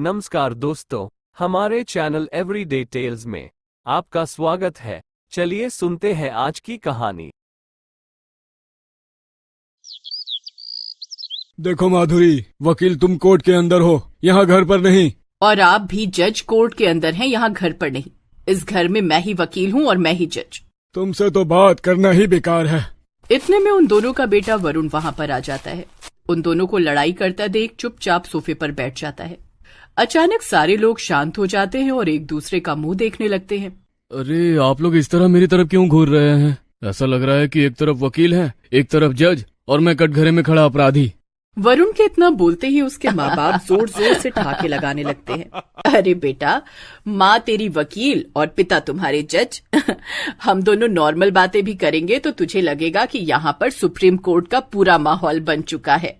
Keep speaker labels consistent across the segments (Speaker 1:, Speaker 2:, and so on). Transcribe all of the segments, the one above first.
Speaker 1: नमस्कार दोस्तों, हमारे चैनल एवरीडे टेल्स में आपका स्वागत है। चलिए सुनते हैं आज की कहानी।
Speaker 2: देखो माधुरी, वकील तुम कोर्ट के अंदर हो, यहाँ घर पर नहीं।
Speaker 3: और आप भी जज कोर्ट के अंदर हैं, यहाँ घर पर नहीं। इस घर में मैं ही वकील हूँ और मैं ही जज।
Speaker 2: तुमसे तो बात करना ही बेकार है।
Speaker 3: इतने में उन दोनों का बेटा वरुण वहाँ पर आ जाता है। उन दोनों को लड़ाई करता देख चुपचाप सोफे पर बैठ जाता है। अचानक सारे लोग शांत हो जाते हैं और एक दूसरे का मुंह देखने लगते हैं।
Speaker 4: अरे आप लोग इस तरह मेरी तरफ क्यों घूर रहे हैं? ऐसा लग रहा है कि एक तरफ वकील है, एक तरफ जज और मैं कटघरे में खड़ा अपराधी।
Speaker 3: वरुण के इतना बोलते ही उसके माँ बाप जोर जोर से ठहाके लगाने लगते हैं। अरे बेटा, माँ तेरी वकील और पिता तुम्हारे जज। हम दोनों नॉर्मल बातें भी करेंगे तो तुझे लगेगा कि यहाँ पर सुप्रीम कोर्ट का पूरा माहौल बन चुका है।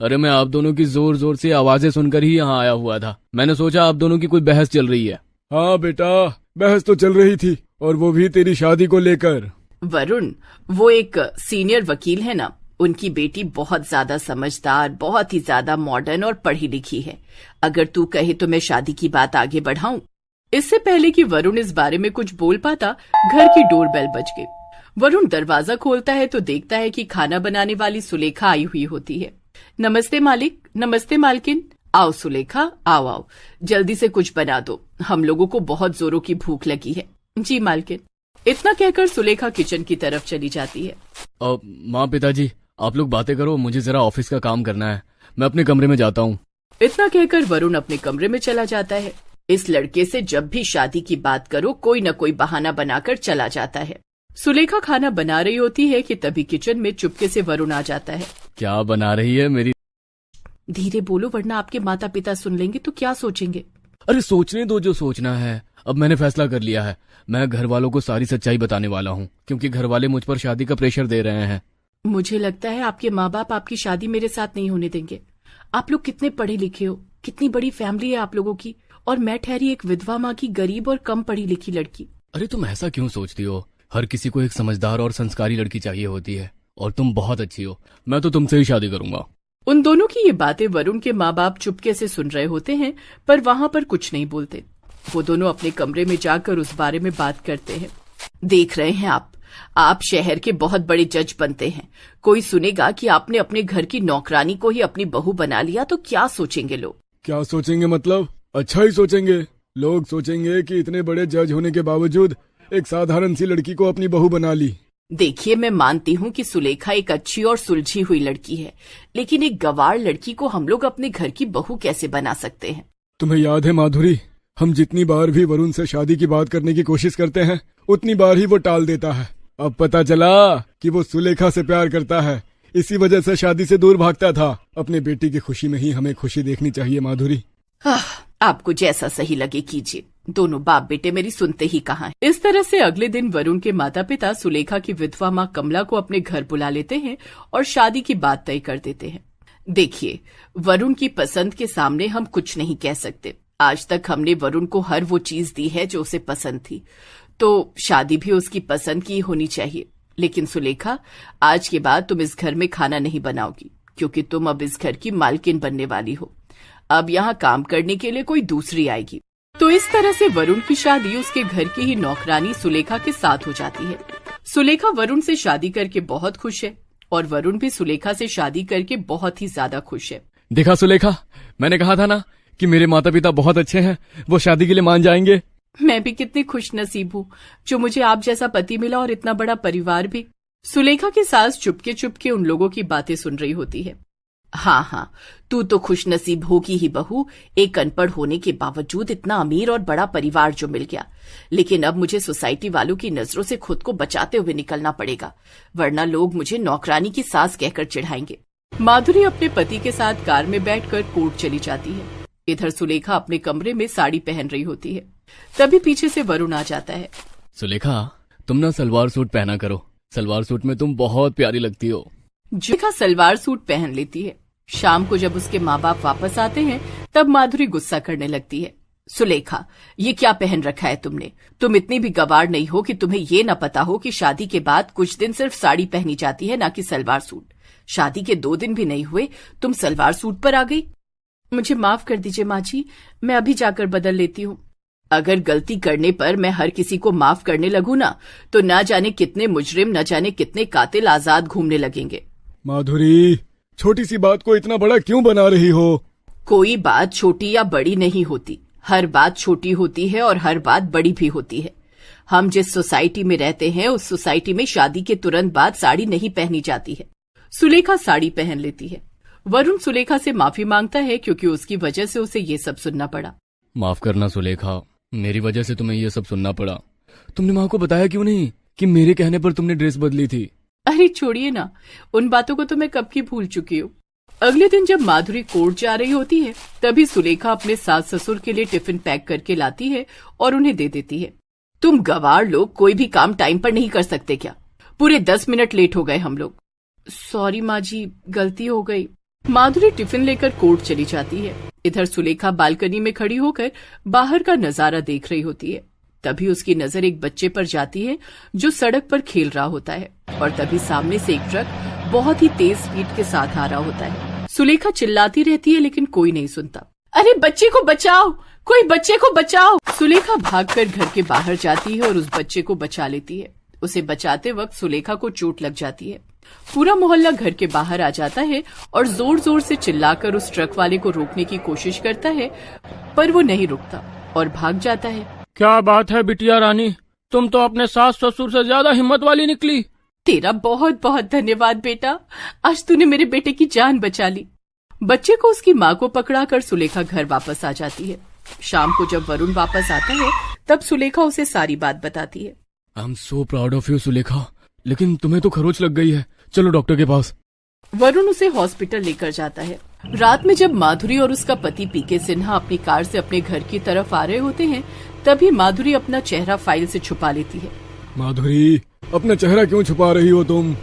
Speaker 4: अरे मैं आप दोनों की जोर जोर से आवाजें सुनकर ही यहाँ आया हुआ था। मैंने सोचा आप दोनों की कोई बहस चल रही है।
Speaker 2: हाँ बेटा, बहस तो चल रही थी, और वो भी तेरी शादी को लेकर।
Speaker 3: वरुण, वो एक सीनियर वकील है ना, उनकी बेटी बहुत ज्यादा समझदार, बहुत ही ज्यादा मॉडर्न और पढ़ी लिखी है। अगर तू कहे तो मैं शादी की बात आगे बढ़ाऊं। इससे पहले कि वरुण इस बारे में कुछ बोल पाता, घर की डोरबेल बज गई। वरुण दरवाजा खोलता है तो देखता है कि खाना बनाने वाली सुलेखा आई हुई होती है। नमस्ते मालिक, नमस्ते मालकिन। आओ सुलेखा, आओ आओ, जल्दी से कुछ बना दो, हम लोगों को बहुत जोरों की भूख लगी है। जी मालकिन। इतना कहकर सुलेखा किचन की तरफ चली जाती है।
Speaker 4: माँ पिताजी, आप लोग बातें करो, मुझे जरा ऑफिस का काम करना है। मैं अपने कमरे में जाता हूँ।
Speaker 3: इतना कहकर वरुण अपने कमरे में चला जाता है। इस लड़के से जब भी शादी की बात करो, कोई न कोई बहाना बनाकर चला जाता है। सुलेखा खाना बना रही होती है कि तभी किचन में चुपके से वरुण आ जाता है।
Speaker 4: क्या बना रही है मेरी?
Speaker 3: धीरे बोलो वरना आपके माता पिता सुन लेंगे तो क्या सोचेंगे।
Speaker 4: अरे सोचने दो जो सोचना है। अब मैंने फैसला कर लिया है, मैं घर वालों को सारी सच्चाई बताने वाला हूँ, क्योंकि घर वाले मुझ पर शादी का प्रेशर दे रहे हैं।
Speaker 3: मुझे लगता है आपके माँ बाप आपकी शादी मेरे साथ नहीं होने देंगे। आप लोग कितने पढ़े लिखे हो, कितनी बड़ी फैमिली है आप लोगों की, और मैं ठहरी एक विधवा माँ की गरीब और कम पढ़ी लिखी लड़की।
Speaker 4: अरे तुम ऐसा क्यों सोचती हो? हर किसी को एक समझदार और संस्कारी लड़की चाहिए होती है, और तुम बहुत अच्छी हो। मैं तो तुमसे ही शादी करूंगा।
Speaker 3: उन दोनों की ये बातें वरुण के माँ बाप चुपके से सुन रहे होते हैं, पर वहाँ पर कुछ नहीं बोलते। वो दोनों अपने कमरे में जाकर उस बारे में बात करते हैं। देख रहे हैं आप शहर के बहुत बड़े जज बनते हैं। कोई सुनेगा कि आपने अपने घर की नौकरानी को ही अपनी बहू बना लिया तो क्या सोचेंगे लोग?
Speaker 2: क्या सोचेंगे मतलब? अच्छा ही सोचेंगे। लोग सोचेंगे कि इतने बड़े जज होने के बावजूद एक साधारण सी लड़की को अपनी बहू बना ली।
Speaker 3: देखिए, मैं मानती हूँ कि सुलेखा एक अच्छी और सुलझी हुई लड़की है, लेकिन एक गंवार लड़की को हम लोग अपने घर की बहू कैसे बना सकते हैं?
Speaker 2: तुम्हें याद है माधुरी, हम जितनी बार भी वरुण से शादी की बात करने की कोशिश करते हैं, उतनी बार ही वो टाल देता है। अब पता चला कि वो सुलेखा से प्यार करता है, इसी वजह से शादी से दूर भागता था। अपने बेटी की खुशी में ही हमें खुशी देखनी चाहिए माधुरी।
Speaker 3: आपको जैसा सही लगे कीजिए, दोनों बाप बेटे मेरी सुनते ही कहाँ हैं। इस तरह से अगले दिन वरुण के माता पिता सुलेखा की विधवा माँ कमला को अपने घर बुला लेते हैं और शादी की बात तय कर देते हैं। देखिए, वरुण की पसंद के सामने हम कुछ नहीं कह सकते। आज तक हमने वरुण को हर वो चीज दी है जो उसे पसंद थी, तो शादी भी उसकी पसंद की होनी चाहिए। लेकिन सुलेखा, आज के बाद तुम इस घर में खाना नहीं बनाओगी, क्योंकि तुम अब इस घर की मालकिन बनने वाली हो। अब यहाँ काम करने के लिए कोई दूसरी आएगी। तो इस तरह से वरुण की शादी उसके घर की ही नौकरानी सुलेखा के साथ हो जाती है। सुलेखा वरुण से शादी करके बहुत खुश है, और वरुण भी सुलेखा से शादी करके बहुत ही ज्यादा खुश है।
Speaker 4: देखा सुलेखा, मैंने कहा था ना कि मेरे माता पिता बहुत अच्छे हैं, वो शादी के लिए मान जाएंगे।
Speaker 3: मैं भी कितनी खुश नसीब हूँ जो मुझे आप जैसा पति मिला, और इतना बड़ा परिवार भी। सुलेखा की सास चुपके चुपके उन लोगों की बातें सुन रही होती है। हाँ, तू तो खुश नसीब होगी ही बहू, एक अनपढ़ होने के बावजूद इतना अमीर और बड़ा परिवार जो मिल गया। लेकिन अब मुझे सोसाइटी वालों की नजरों से खुद को बचाते हुए निकलना पड़ेगा, वरना लोग मुझे नौकरानी की सास कहकर चिढ़ाएंगे। माधुरी अपने पति के साथ कार में बैठकर कोर्ट चली जाती है। इधर सुलेखा अपने कमरे में साड़ी पहन रही होती है। तभी पीछे से वरुण आ जाता है।
Speaker 4: सुलेखा, तुम ना सलवार सूट पहना करो, सलवार सूट में तुम बहुत प्यारी लगती हो।
Speaker 3: सुलेखा सलवार सूट पहन लेती है। शाम को जब उसके माँ बाप वापस आते हैं, तब माधुरी गुस्सा करने लगती है। सुलेखा, ये क्या पहन रखा है तुमने? तुम इतनी भी गवार नहीं हो कि तुम्हें ये न पता हो कि शादी के बाद कुछ दिन सिर्फ साड़ी पहनी जाती है, ना कि सलवार सूट। शादी के 2 दिन भी नहीं हुए, तुम सलवार सूट पर आ गई। मुझे माफ कर दीजिए माँ जी, मैं अभी जाकर बदल लेती हूँ। अगर गलती करने पर मैं हर किसी को माफ करने लगूं ना, तो ना जाने कितने मुजरिम, न जाने कितने कातिल आजाद घूमने लगेंगे।
Speaker 2: माधुरी, छोटी सी बात को इतना बड़ा क्यों बना रही हो?
Speaker 3: कोई बात छोटी या बड़ी नहीं होती, हर बात छोटी होती है और हर बात बड़ी भी होती है। हम जिस सोसाइटी में रहते हैं, उस सोसाइटी में शादी के तुरंत बाद साड़ी नहीं पहनी जाती है। सुलेखा साड़ी पहन लेती है। वरुण सुलेखा से माफी मांगता है क्योंकि उसकी वजह से उसे ये सब सुनना पड़ा।
Speaker 4: माफ करना सुलेखा, मेरी वजह से तुम्हें ये सब सुनना पड़ा। तुमने माँ को बताया क्यों नहीं कि मेरे कहने पर तुमने ड्रेस बदली थी?
Speaker 3: अरे छोड़िए ना, उन बातों को तो मैं कब की भूल चुकी हूँ। अगले दिन जब माधुरी कोर्ट जा रही होती है, तभी सुलेखा अपने सास ससुर के लिए टिफिन पैक करके लाती है और उन्हें दे देती है। तुम गवार लोग कोई भी काम टाइम पर नहीं कर सकते क्या? पूरे 10 मिनट लेट हो गए हम लोग। सॉरी माँ जी, गलती हो गई। माधुरी टिफिन लेकर कोर्ट चली जाती है। इधर सुलेखा बालकनी में खड़ी होकर बाहर का नजारा देख रही होती है। तभी उसकी नजर एक बच्चे पर जाती है जो सड़क पर खेल रहा होता है, और तभी सामने से एक ट्रक बहुत ही तेज स्पीड के साथ आ रहा होता है। सुलेखा चिल्लाती रहती है लेकिन कोई नहीं सुनता। अरे बच्चे को बचाओ, कोई बच्चे को बचाओ। सुलेखा भागकर घर के बाहर जाती है और उस बच्चे को बचा लेती है। उसे बचाते वक्त सुलेखा को चोट लग जाती है। पूरा मोहल्ला घर के बाहर आ जाता है और जोर जोर से चिल्लाकर उस ट्रक वाले को रोकने की कोशिश करता है, पर वो नहीं रुकता और भाग जाता है।
Speaker 4: क्या बात है बिटिया रानी, तुम तो अपने सास ससुर से ज्यादा हिम्मत वाली निकली।
Speaker 3: तेरा बहुत बहुत धन्यवाद बेटा, आज तूने मेरे बेटे की जान बचा ली। बच्चे को उसकी माँ को पकड़ाकर सुलेखा घर वापस आ जाती है। शाम को जब वरुण वापस आता है, तब सुलेखा उसे सारी बात बताती है।
Speaker 4: I am so proud of you Sulekha, लेकिन तुम्हें तो खरोच लग गई है, चलो डॉक्टर के पास।
Speaker 3: वरुण उसे हॉस्पिटल लेकर जाता है। रात में जब माधुरी और उसका पति पीके सिन्हा अपनी कार से अपने घर की तरफ आ रहे होते हैं, तभी माधुरी अपना चेहरा फाइल से छुपा लेती है।
Speaker 2: माधुरी, अपना चेहरा क्यों छुपा रही हो तुम?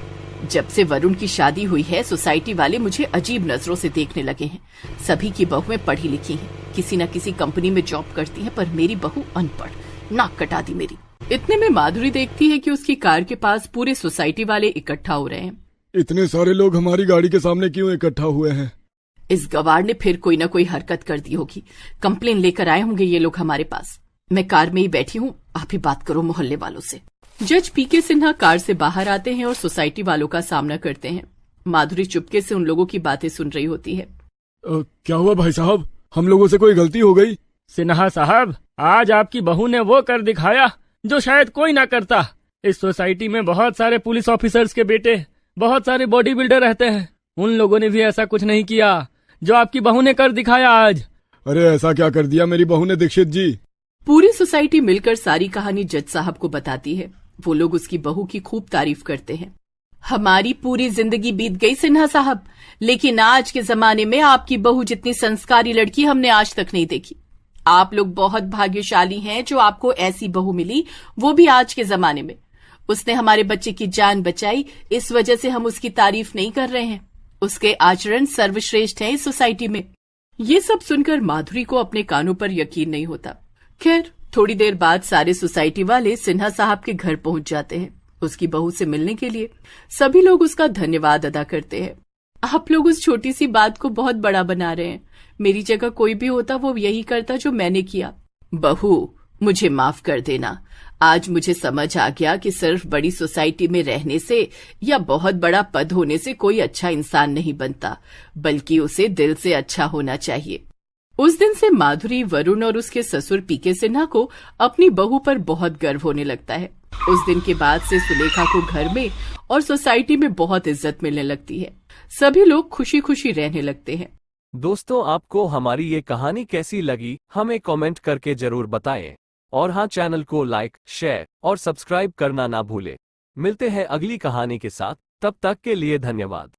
Speaker 3: जब से वरुण की शादी हुई है, सोसाइटी वाले मुझे अजीब नजरों से देखने लगे हैं। सभी की बहुएं पढ़ी लिखी हैं, किसी न किसी कंपनी में जॉब करती हैं, पर मेरी बहू अनपढ़, नाक कटा दी मेरी। इतने में माधुरी देखती है कि उसकी कार के पास पूरे सोसाइटी वाले इकट्ठा हो रहे हैं।
Speaker 2: इतने सारे लोग हमारी गाड़ी के सामने क्यों इकट्ठा हुए हैं?
Speaker 3: इस गवार ने फिर कोई न कोई हरकत कर दी होगी। कंप्लेन लेकर आए होंगे ये लोग हमारे पास। मैं कार में ही बैठी हूँ, आप ही बात करो मोहल्ले वालों से। जज पीके सिन्हा कार से बाहर आते हैं और सोसाइटी वालों का सामना करते हैं। माधुरी चुपके से उन लोगों की बातें सुन रही होती है।
Speaker 2: क्या हुआ भाई साहब, हम लोगों से कोई गलती हो गई?
Speaker 5: सिन्हा साहब, आज आपकी बहू ने वो कर दिखाया जो शायद कोई ना करता। इस सोसाइटी में बहुत सारे पुलिस ऑफिसर्स के बेटे, बहुत सारे बॉडी बिल्डर रहते हैं, उन लोगों ने भी ऐसा कुछ नहीं किया जो आपकी बहू ने कर दिखाया आज।
Speaker 2: अरे ऐसा क्या कर दिया मेरी बहू ने दीक्षित जी?
Speaker 3: पूरी सोसाइटी मिलकर सारी कहानी जज साहब को बताती है। वो लोग उसकी बहू की खूब तारीफ करते हैं। हमारी पूरी जिंदगी बीत गई सिन्हा साहब, लेकिन आज के जमाने में आपकी बहू जितनी संस्कारी लड़की हमने आज तक नहीं देखी। आप लोग बहुत भाग्यशाली हैं जो आपको ऐसी बहू मिली, वो भी आज के जमाने में। उसने हमारे बच्चे की जान बचाई, इस वजह से हम उसकी तारीफ नहीं कर रहे हैं। उसके आचरण सर्वश्रेष्ठ हैं इस सोसाइटी में। ये सब सुनकर माधुरी को अपने कानों पर यकीन नहीं होता। खैर, थोड़ी देर बाद सारे सोसाइटी वाले सिन्हा साहब के घर पहुंच जाते हैं उसकी बहू से मिलने के लिए। सभी लोग उसका धन्यवाद अदा करते हैं। आप लोग उस छोटी सी बात को बहुत बड़ा बना रहे हैं। मेरी जगह कोई भी होता वो यही करता जो मैंने किया। बहू, मुझे माफ कर देना। आज मुझे समझ आ गया कि सिर्फ बड़ी सोसाइटी में रहने से या बहुत बड़ा पद होने से कोई अच्छा इंसान नहीं बनता, बल्कि उसे दिल से अच्छा होना चाहिए। उस दिन से माधुरी, वरुण और उसके ससुर पीके सिन्हा को अपनी बहू पर बहुत गर्व होने लगता है। उस दिन के बाद से सुलेखा को घर में और सोसाइटी में बहुत इज्जत मिलने लगती है। सभी लोग खुशी खुशी रहने लगते हैं।
Speaker 1: दोस्तों, आपको हमारी ये कहानी कैसी लगी हमें कमेंट करके जरूर बताएं। और हाँ, चैनल को लाइक, शेयर और सब्सक्राइब करना ना भूलें। मिलते हैं अगली कहानी के साथ, तब तक के लिए धन्यवाद।